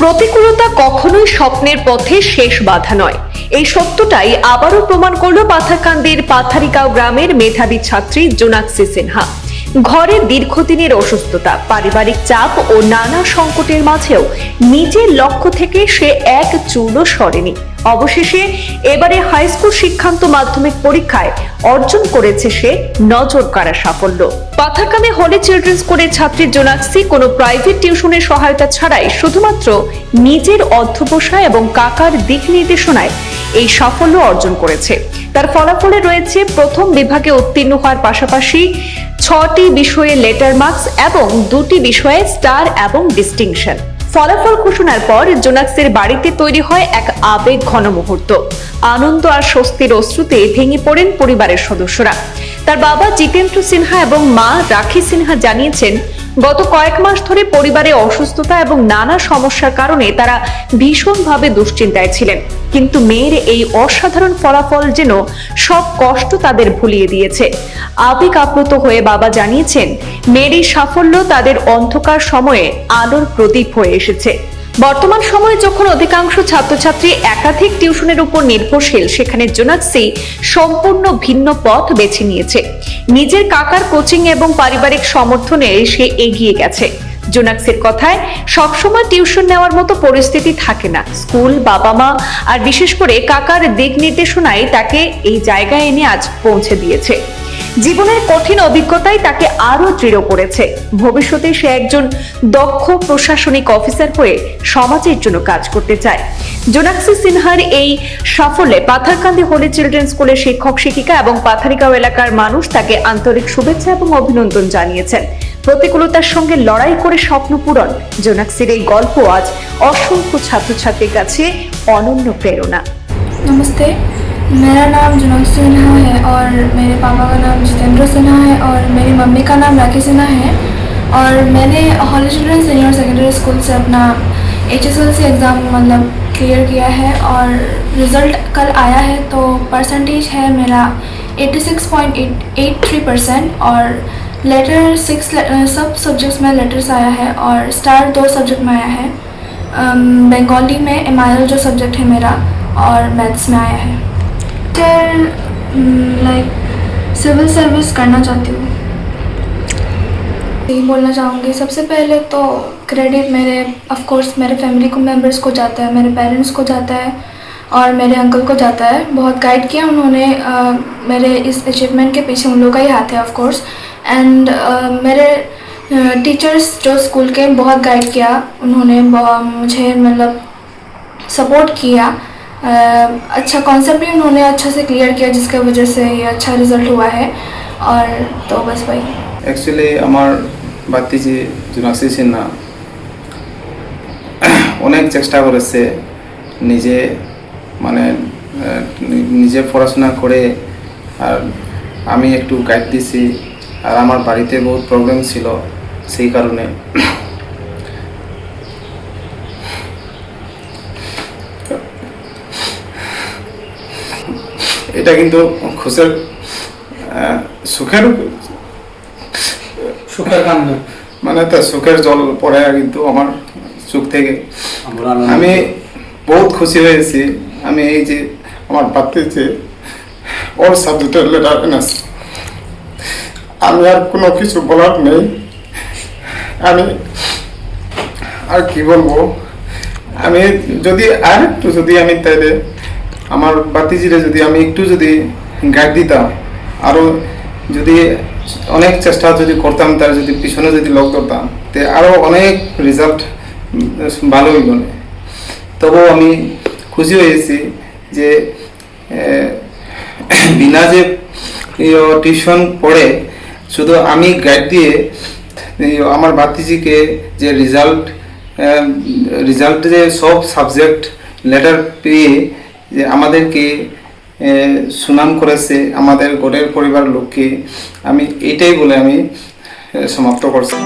প্রতিকূলতা কখনোই স্বপ্নের পথে শেষ বাধা নয়। এই সত্যটাই আবারও প্রমাণ করল পাথারকান্দির পাথারিগাঁও গ্রামের মেধাবী ছাত্রী জোনাক্সি সিনহা। ঘরে দীর্ঘদিনের অসুস্থতা, পারিবারিক চাপ ও নানা সংকটের মাঝেও নিজের লক্ষ্য থেকে সে এক চুলও সরেনি। অবশেষে এবারে হাই স্কুল শিক্ষান্ত মাধ্যমিক পরীক্ষায় অর্জন করেছে সে নজর কাড়া সাফল্য। পাথারকান্দে হলি চিলড্রেন্স স্কুলের ছাত্রী জোনাক্সি কোনো প্রাইভেট টিউশনের সহায়তা ছাড়াই শুধুমাত্র নিজের অধ্যবসায় এবং কাকার দিক নির্দেশনায় এই সাফল্য অর্জন করেছে। তার ফলাফলে রয়েছে প্রথম বিভাগে উত্তীর্ণ হওয়ার পাশাপাশি 6টি বিষয়ে লেটার মার্কস এবং 2টি বিষয়ে স্টার এবং ডিস্টিংশন। ফলাফল ঘোষণার পর জোনাক্সির বাড়িতে তৈরি হয় এক আবেগ ঘন মুহূর্ত। আনন্দ আর স্বস্তির অশ্রুতে ভেঙে পড়েন পরিবারের সদস্যরা। তার বাবা জিতেন্দ্র সিনহা এবং মা রাখি সিনহা জানিয়েছেন, গত কয়েক মাস ধরে পরিবারে অসুস্থতা এবং নানা সমস্যার কারণে তারা ভীষণভাবে দুশ্চিন্তায় ছিলেন। কিন্তু মেয়ের এই অসাধারণ ফলাফল যেন সব কষ্ট তাদের ভুলিয়ে দিয়েছে। আবেগ আপ্লুত হয়ে বাবা জানিয়েছেন, মেয়ের এই সাফল্য তাদের অন্ধকার সময়ে আলোর প্রদীপ হয়ে এসেছে। বর্তমান সময়ে যখন অধিকাংশ ছাত্রছাত্রী একাধিক টিউশনের উপর নির্ভরশীল, সেখানে জোনাক্সি সম্পূর্ণ ভিন্ন পথ বেছে নিয়েছে। নিজের কাকার কোচিং এবং পারিবারিক সমর্থনে সে এগিয়ে গেছে। জোনাক্সির কথায়, সবসময় টিউশন নেওয়ার মতো পরিস্থিতি থাকে না। স্কুল, বাবা মা আর বিশেষ করে কাকার দিক নির্দেশনায় তাকে এই জায়গায় এনে আজ পৌঁছে দিয়েছে। জীবনের কঠিন অভিজ্ঞতাই তাকে আরো দৃঢ় করেছে। ভবিষ্যতে সে একজন দক্ষ প্রশাসনিক অফিসার হয়ে সমাজের জন্য কাজ করতে চায়। জোনাক্সি সিনহার এই সাফল্যে পাথারকান্দি হলি চিলড্রেন্স স্কুলের শিক্ষক শিক্ষিকা এবং পাথারিগাঁও এলাকার মানুষ তাকে আন্তরিক শুভেচ্ছা এবং অভিনন্দন জানিয়েছেন। প্রতিকূলতার সঙ্গে লড়াই করে স্বপ্ন পূরণ, জোনাক্সির এই গল্প আজ অসংখ্য ছাত্রছাত্রীর কাছে অনন্য প্রেরণা। नमस्ते, मेरा नाम जोनाक्सी सिन्हा है और मेरे पापा का नाम जितेंद्र सिन्हा है और मेरी मम्मी का नाम राखी सिन्हा है। और मैंने हॉली चिल्ड्रन सीनियर सेकेंडरी स्कूल से अपना HSLC एग्ज़ाम मतलब क्लियर किया है और रिज़ल्ट कल आया है। तो परसेंटेज है मेरा 86.83% और लेटर 6 सब सब्जेक्ट्स में लेटर्स आया है और स्टार 2 सब्जेक्ट में आया है। बंगाली में MIL जो सब्जेक्ट है मेरा और मैथ्स में आया है। लाइक सिविल सर्विस करना चाहती हूँ। यही बोलना चाहूँगी, सबसे पहले तो क्रेडिट मेरे ऑफ कोर्स मेरे फैमिली को मेंबर्स को जाता है, मेरे पेरेंट्स को जाता है और मेरे अंकल को जाता है। बहुत गाइड किया उन्होंने, मेरे इस अचीवमेंट के पीछे उन लोगों का ही हाथ है ऑफ कोर्स। एंड मेरे टीचर्स जो स्कूल के बहुत गाइड किया, उन्होंने मुझे मतलब सपोर्ट किया। अच्छा कॉन्सेप्ट भी उन्होंने अच्छा से क्लियर किया, जिसकी वजह से ये अच्छा रिजल्ट हुआ है। और तो बस वही एक्चुअली আমার ভাতিজি জোনাক্সি সিনহা অনেক চেষ্টা করেছে, নিজে মানে নিজে পড়াশোনা করে, আর আমি একটু গাইড দিছি। আর আমার বাড়িতে বহুত প্রবলেম ছিল, সেই কারণে এটা কিন্তু সুখের কান্না, মানে তো সুখের জল পড়ে কিন্তু আমার চোখ থেকে। আমি বহুত খুশি হয়েছি। আমি এই যে আমার ভাতিজি ওর সাবজেক্টের লেটার এনেছে, আমি আর কোনো কিছু বলার নেই। আমি আর কি বলবো, আমি যদি আর একটু যদি আমি তাইলে আমার ভাতিজিরে যদি আমি একটু যদি গাইড দিতাম, আরও যদি অনেক চেষ্টা যদি করতাম, তার যদি পিছনে যদি লক করতাম, তে আরও অনেক রেজাল্ট ভালো হইল। তবুও আমি খুশি হয়েছি যে বিনা যে টিউশন পড়ে শুধু আমি গাইড দিয়ে আমার ভাতিজিকে যে রেজাল্ট যে সব সাবজেক্ট লেটার পেয়ে যে আমাদেরকে সুনাম করেছে, আমাদের গোটের পরিবার লোককে, আমি এটাই বলে আমি সমাপ্ত করছি।